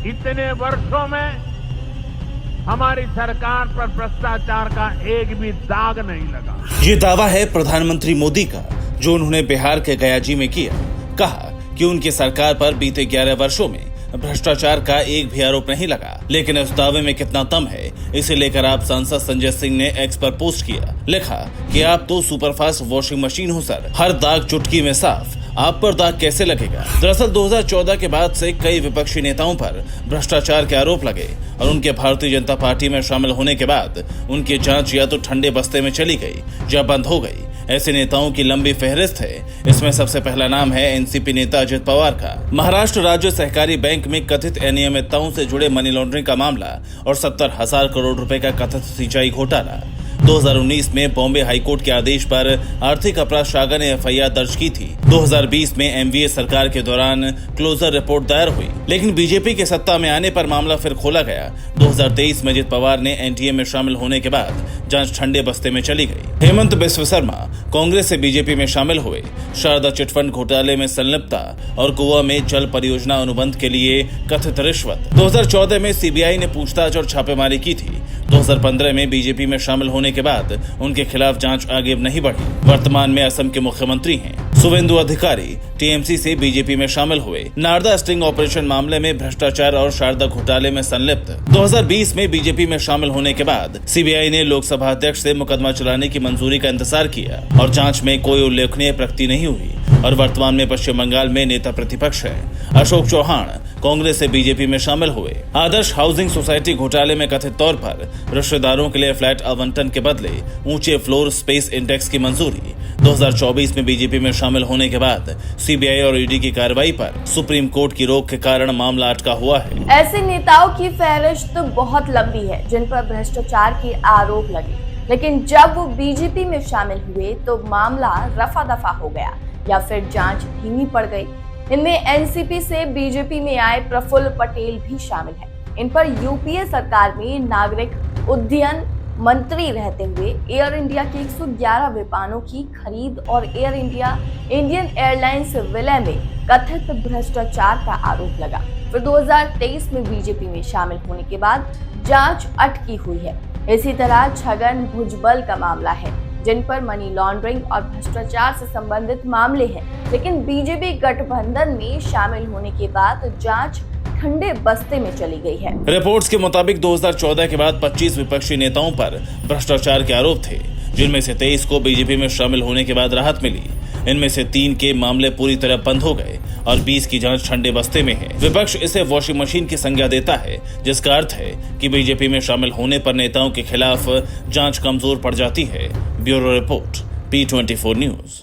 इतने वर्षों में हमारी सरकार पर भ्रष्टाचार का एक भी दाग नहीं लगा। ये दावा है प्रधानमंत्री मोदी का, जो उन्होंने बिहार के गयाजी में किया। कहा कि उनकी सरकार पर बीते 11 वर्षों में भ्रष्टाचार का एक भी आरोप नहीं लगा। लेकिन इस दावे में कितना दम है, इसे लेकर आप सांसद संजय सिंह ने एक्स पर पोस्ट किया। लिखा कि आप तो सुपरफास्ट वॉशिंग मशीन हो सर, हर दाग चुटकी में साफ, आप पर दाग कैसे लगेगा। दरअसल 2014 के बाद से कई विपक्षी नेताओं पर भ्रष्टाचार के आरोप लगे और उनके भारतीय जनता पार्टी में शामिल होने के बाद उनकी जांच या तो ठंडे बस्ते में चली गई या बंद हो गई। ऐसे नेताओं की लंबी फहरिस्त है। इसमें सबसे पहला नाम है एनसीपी नेता अजित पवार का। महाराष्ट्र राज्य सहकारी बैंक में कथित अनियमितताओं से जुड़े मनी लॉन्ड्रिंग का मामला और 70,000 करोड़ रुपए का कथित सिंचाई घोटाला। 2019 में बॉम्बे हाईकोर्ट के आदेश पर आर्थिक अपराध शाखा ने एफआईआर दर्ज की थी। 2020 में एमवीए सरकार के दौरान क्लोजर रिपोर्ट दायर हुई, लेकिन बीजेपी के सत्ता में आने पर मामला फिर खोला गया। 2023 में अजित पवार ने एनडीए में शामिल होने के बाद जांच ठंडे बस्ते में चली गई। हेमंत बिस्व शर्मा कांग्रेस से बीजेपी में शामिल हुए। शारदा चिटफंड घोटाले में संलिप्तता और गोवा में जल परियोजना अनुबंध के लिए कथित रिश्वत। 2014 में सीबीआई ने पूछताछ और छापेमारी की थी। 2015 में बीजेपी में शामिल होने के बाद उनके खिलाफ जांच आगे नहीं बढ़ी। वर्तमान में असम के मुख्यमंत्री हैं। शुवेंदु अधिकारी टीएमसी से बीजेपी में शामिल हुए। नारदा स्टिंग ऑपरेशन मामले में भ्रष्टाचार और शारदा घोटाले में संलिप्त। 2020 में बीजेपी में शामिल होने के बाद सीबीआई ने लोकसभा अध्यक्ष से मुकदमा चलाने की मंजूरी का इंतजार किया और जांच में कोई उल्लेखनीय प्रगति नहीं हुई और वर्तमान में पश्चिम बंगाल में नेता प्रतिपक्ष है। अशोक चौहान कांग्रेस से बीजेपी में शामिल हुए। आदर्श हाउसिंग सोसाइटी घोटाले में कथित तौर पर रिश्तेदारों के लिए फ्लैट आवंटन के बदले ऊंचे फ्लोर स्पेस इंडेक्स की मंजूरी। 2024 में बीजेपी में शामिल होने के बाद सीबीआई और ईडी की कार्रवाई पर सुप्रीम कोर्ट की रोक के कारण मामला अटका हुआ है। ऐसे नेताओं की फहरिस्त बहुत लंबी है जिन पर भ्रष्टाचार के आरोप लगे, लेकिन जब वो बीजेपी में शामिल हुए तो मामला रफा दफा हो गया या फिर जांच धीमी पड़ गई। इनमें एनसीपी से बीजेपी में आए प्रफुल्ल पटेल भी शामिल हैं। इन पर यूपीए सरकार में नागरिक उड्डयन मंत्री रहते हुए एयर इंडिया के 111 विमानों की खरीद और एयर इंडिया इंडियन एयरलाइंस विलय में कथित भ्रष्टाचार का आरोप लगा। फिर 2023 में बीजेपी में शामिल होने के बाद जांच अटकी हुई है। इसी तरह छगन भुजबल का मामला है, जिन पर मनी लॉन्ड्रिंग और भ्रष्टाचार से संबंधित मामले हैं, लेकिन बीजेपी गठबंधन में शामिल होने के बाद जांच ठंडे बस्ते में चली गई है। रिपोर्ट्स के मुताबिक 2014 के बाद 25 विपक्षी नेताओं पर भ्रष्टाचार के आरोप थे, जिनमें से 23 को बीजेपी में शामिल होने के बाद राहत मिली। इनमें से 3 के मामले पूरी तरह बंद हो गए और 20 की जांच ठंडे बस्ते में है। विपक्ष इसे वॉशिंग मशीन की संज्ञा देता है, जिसका अर्थ है कि बीजेपी में शामिल होने पर नेताओं के खिलाफ जांच कमजोर पड़ जाती है। Bureau report P24 news.